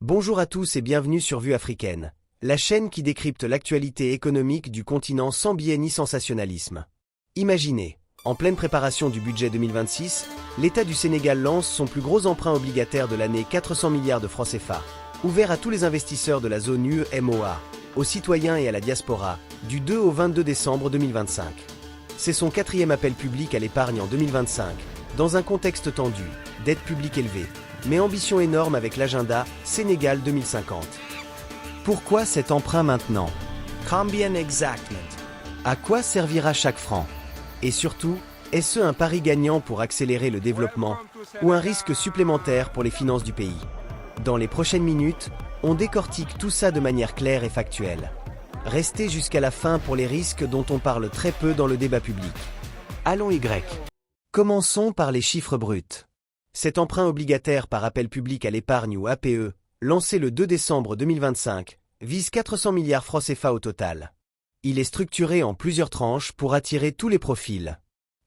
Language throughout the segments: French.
Bonjour à tous et bienvenue sur Vue Africaine, la chaîne qui décrypte l'actualité économique du continent sans biais ni sensationnalisme. Imaginez, en pleine préparation du budget 2026, l'État du Sénégal lance son plus gros emprunt obligataire de l'année, 400 milliards de francs CFA, ouvert à tous les investisseurs de la zone UEMOA, aux citoyens et à la diaspora, du 2 au 22 décembre 2025. C'est son 4e appel public à l'épargne en 2025, dans un contexte tendu, dette publique élevée, mais ambition énorme avec l'agenda Sénégal 2050. Pourquoi cet emprunt maintenant? Combien exactement? À quoi servira chaque franc? Et surtout, est-ce un pari gagnant pour accélérer le développement ou un risque supplémentaire pour les finances du pays? Dans les prochaines minutes, on décortique tout ça de manière claire et factuelle. Restez jusqu'à la fin pour les risques dont on parle très peu dans le débat public. Allons Y. Commençons par les chiffres bruts. Cet emprunt obligataire par appel public à l'épargne ou APE, lancé le 2 décembre 2025, vise 400 milliards francs CFA au total. Il est structuré en plusieurs tranches pour attirer tous les profils.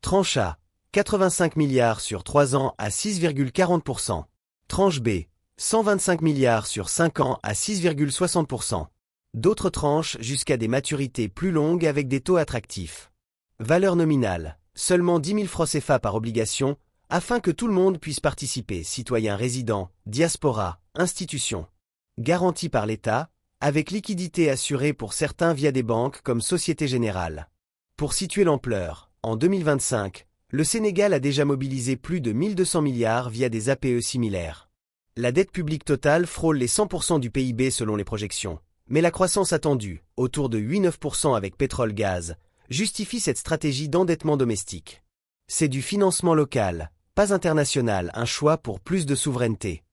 Tranche A, 85 milliards sur 3 ans à 6,40%. Tranche B, 125 milliards sur 5 ans à 6,60%. D'autres tranches jusqu'à des maturités plus longues avec des taux attractifs. Valeur nominale, seulement 10 000 francs CFA par obligation, afin que tout le monde puisse participer, citoyens résidents, diaspora, institutions. Garantie par l'État, avec liquidité assurée pour certains via des banques comme Société Générale. Pour situer l'ampleur, en 2025, le Sénégal a déjà mobilisé plus de 1200 milliards via des APE similaires. La dette publique totale frôle les 100% du PIB selon les projections, mais la croissance attendue, autour de 8-9% avec pétrole-gaz, justifie cette stratégie d'endettement domestique. C'est du financement local, pas international, un choix pour plus de souveraineté.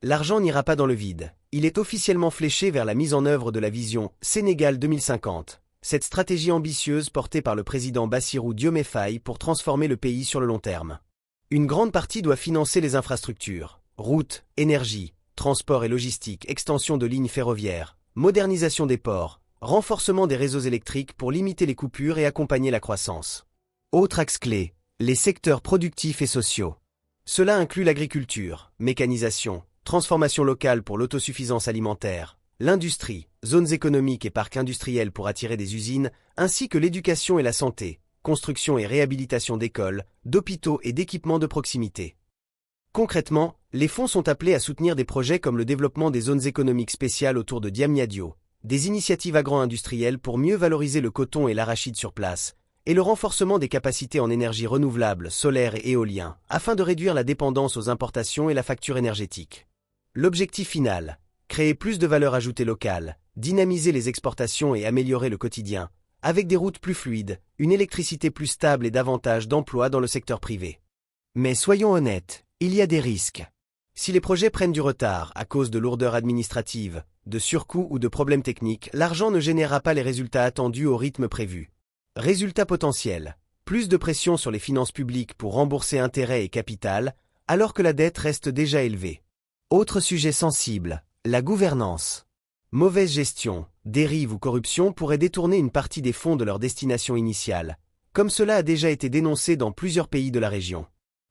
L'argent n'ira pas dans le vide, il est officiellement fléché vers la mise en œuvre de la vision Sénégal 2050, cette stratégie ambitieuse portée par le président Bassirou Diomaye Faye pour transformer le pays sur le long terme. Une grande partie doit financer les infrastructures, routes, énergie, transport et logistique, extension de lignes ferroviaires, modernisation des ports, renforcement des réseaux électriques pour limiter les coupures et accompagner la croissance. Autre axe clé, les secteurs productifs et sociaux. Cela inclut l'agriculture, mécanisation, transformation locale pour l'autosuffisance alimentaire, l'industrie, zones économiques et parcs industriels pour attirer des usines, ainsi que l'éducation et la santé, construction et réhabilitation d'écoles, d'hôpitaux et d'équipements de proximité. Concrètement, les fonds sont appelés à soutenir des projets comme le développement des zones économiques spéciales autour de Diamniadio, des initiatives agro-industrielles pour mieux valoriser le coton et l'arachide sur place, et le renforcement des capacités en énergie renouvelable, solaire et éolien, afin de réduire la dépendance aux importations et la facture énergétique. L'objectif final, créer plus de valeur ajoutée locale, dynamiser les exportations et améliorer le quotidien, avec des routes plus fluides, une électricité plus stable et davantage d'emplois dans le secteur privé. Mais soyons honnêtes, il y a des risques. Si les projets prennent du retard à cause de lourdeurs administratives, de surcoûts ou de problèmes techniques, l'argent ne générera pas les résultats attendus au rythme prévu. Résultat potentiel, plus de pression sur les finances publiques pour rembourser intérêts et capital, alors que la dette reste déjà élevée. Autre sujet sensible, la gouvernance. Mauvaise gestion, dérive ou corruption pourraient détourner une partie des fonds de leur destination initiale, comme cela a déjà été dénoncé dans plusieurs pays de la région.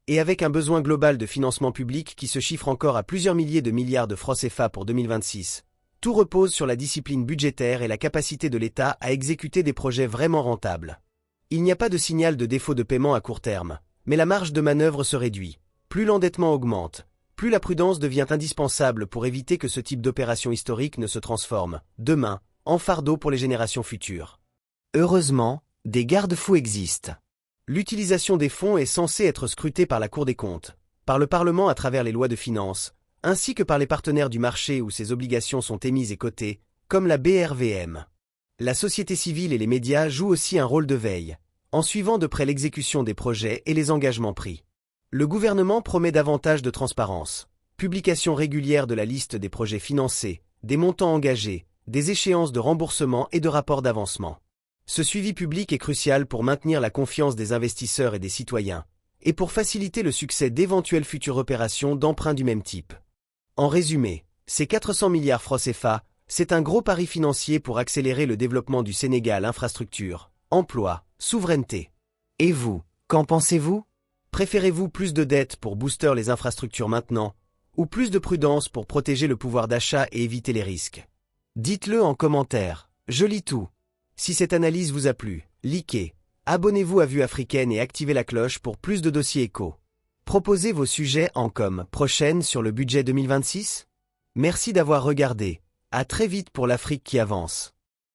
Et avec un besoin global de financement public qui se chiffre encore à plusieurs milliers de milliards de francs CFA pour 2026, tout repose sur la discipline budgétaire et la capacité de l'État à exécuter des projets vraiment rentables. Il n'y a pas de signal de défaut de paiement à court terme, mais la marge de manœuvre se réduit. Plus l'endettement augmente, plus la prudence devient indispensable pour éviter que ce type d'opération historique ne se transforme, demain, en fardeau pour les générations futures. Heureusement, des garde-fous existent. L'utilisation des fonds est censée être scrutée par la Cour des comptes, par le Parlement à travers les lois de finances, ainsi que par les partenaires du marché où ces obligations sont émises et cotées, comme la BRVM. La société civile et les médias jouent aussi un rôle de veille, en suivant de près l'exécution des projets et les engagements pris. Le gouvernement promet davantage de transparence, publication régulière de la liste des projets financés, des montants engagés, des échéances de remboursement et de rapports d'avancement. Ce suivi public est crucial pour maintenir la confiance des investisseurs et des citoyens, et pour faciliter le succès d'éventuelles futures opérations d'emprunt du même type. En résumé, ces 400 milliards francs CFA, c'est un gros pari financier pour accélérer le développement du Sénégal, infrastructures, emploi, souveraineté. Et vous, qu'en pensez-vous? Préférez-vous plus de dettes pour booster les infrastructures maintenant, Ou plus de prudence pour protéger le pouvoir d'achat et éviter les risques? Dites-le en commentaire, je lis tout. Si cette analyse vous a plu, likez, abonnez-vous à Vue Africaine et activez la cloche pour plus de dossiers éco. Proposez vos sujets en com prochaine sur le budget 2026. Merci d'avoir regardé. À très vite pour l'Afrique qui avance.